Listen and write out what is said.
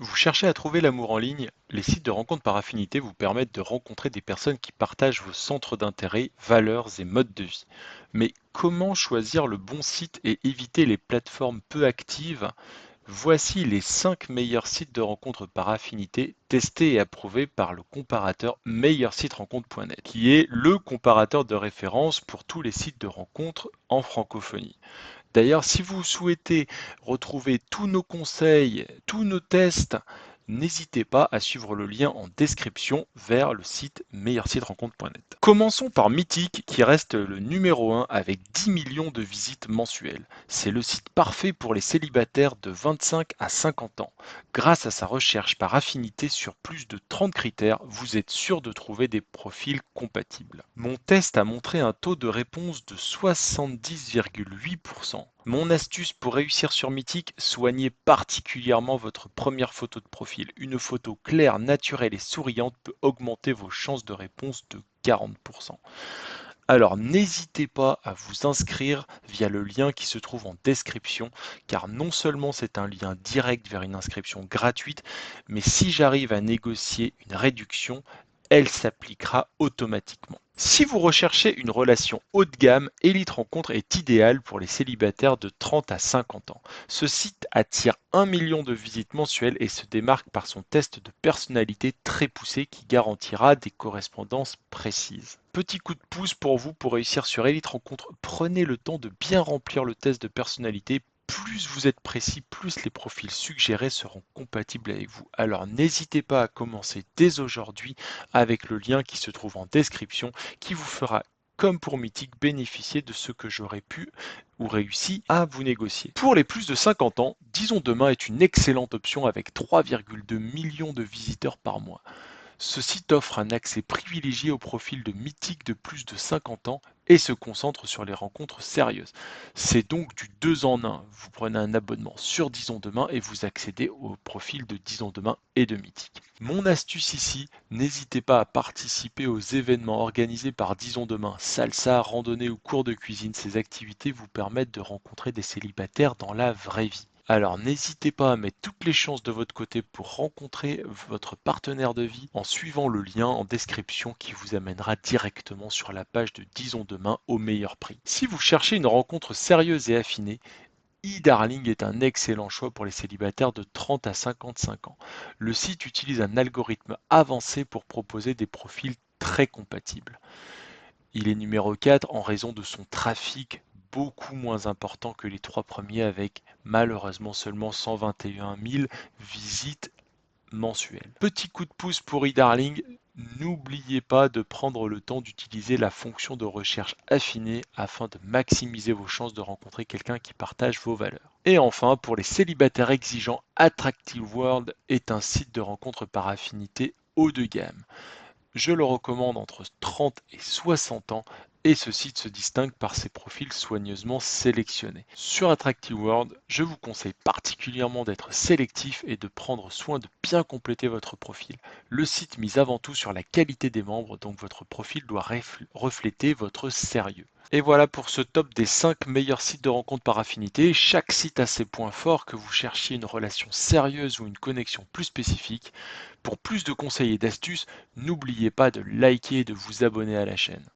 Vous cherchez à trouver l'amour en ligne? Les sites de rencontres par affinité vous permettent de rencontrer des personnes qui partagent vos centres d'intérêt, valeurs et modes de vie. Mais comment choisir le bon site et éviter les plateformes peu actives? Voici les 5 meilleurs sites de rencontres par affinité testés et approuvés par le comparateur meilleursiterencontre.net, qui est le comparateur de référence pour tous les sites de rencontres en francophonie. D'ailleurs, si vous souhaitez retrouver tous nos conseils, tous nos tests, n'hésitez pas à suivre le lien en description vers le site meilleursiterencontre.net. Commençons par Mythique qui reste le numéro 1 avec 10 millions de visites mensuelles. C'est le site parfait pour les célibataires de 25 à 50 ans. Grâce à sa recherche par affinité sur plus de 30 critères, vous êtes sûr de trouver des profils compatibles. Mon test a montré un taux de réponse de 70,8%. Mon astuce pour réussir sur Mythique, soignez particulièrement votre première photo de profil. Une photo claire, naturelle et souriante peut augmenter vos chances de réponse de 40%. Alors n'hésitez pas à vous inscrire via le lien qui se trouve en description, car non seulement c'est un lien direct vers une inscription gratuite, mais si j'arrive à négocier une réduction, elle s'appliquera automatiquement. Si vous recherchez une relation haut de gamme, Elite Rencontre est idéal pour les célibataires de 30 à 50 ans. Ce site attire 1 million de visites mensuelles et se démarque par son test de personnalité très poussé qui garantira des correspondances précises. Petit coup de pouce pour vous pour réussir sur Elite Rencontre, prenez le temps de bien remplir le test de personnalité. Plus vous êtes précis, plus les profils suggérés seront compatibles avec vous. Alors n'hésitez pas à commencer dès aujourd'hui avec le lien qui se trouve en description qui vous fera, comme pour Mythique, bénéficier de ce que j'aurais pu ou réussi à vous négocier. Pour les plus de 50 ans, Disons Demain est une excellente option avec 3,2 millions de visiteurs par mois. Ce site offre un accès privilégié au profil de mythiques de plus de 50 ans et se concentre sur les rencontres sérieuses. C'est donc du 2 en 1. Vous prenez un abonnement sur Disons Demain et vous accédez au profil de Disons Demain et de Mythique. Mon astuce ici, n'hésitez pas à participer aux événements organisés par Disons Demain, salsa, randonnée ou cours de cuisine. Ces activités vous permettent de rencontrer des célibataires dans la vraie vie. Alors n'hésitez pas à mettre toutes les chances de votre côté pour rencontrer votre partenaire de vie en suivant le lien en description qui vous amènera directement sur la page de Disons Demain au meilleur prix. Si vous cherchez une rencontre sérieuse et affinée, eDarling est un excellent choix pour les célibataires de 30 à 55 ans. Le site utilise un algorithme avancé pour proposer des profils très compatibles. Il est numéro 4 en raison de son trafic beaucoup moins important que les trois premiers avec malheureusement seulement 121 000 visites mensuelles. Petit coup de pouce pour eDarling, n'oubliez pas de prendre le temps d'utiliser la fonction de recherche affinée afin de maximiser vos chances de rencontrer quelqu'un qui partage vos valeurs. Et enfin, pour les célibataires exigeants, Attractive World est un site de rencontre par affinité haut de gamme. Je le recommande entre 30 et 60 ans et ce site se distingue par ses profils soigneusement sélectionnés. Sur Attractive World, je vous conseille particulièrement d'être sélectif et de prendre soin de bien compléter votre profil. Le site mise avant tout sur la qualité des membres, donc votre profil doit refléter votre sérieux. Et voilà pour ce top des 5 meilleurs sites de rencontres par affinité. Chaque site a ses points forts, que vous cherchiez une relation sérieuse ou une connexion plus spécifique. Pour plus de conseils et d'astuces, n'oubliez pas de liker et de vous abonner à la chaîne.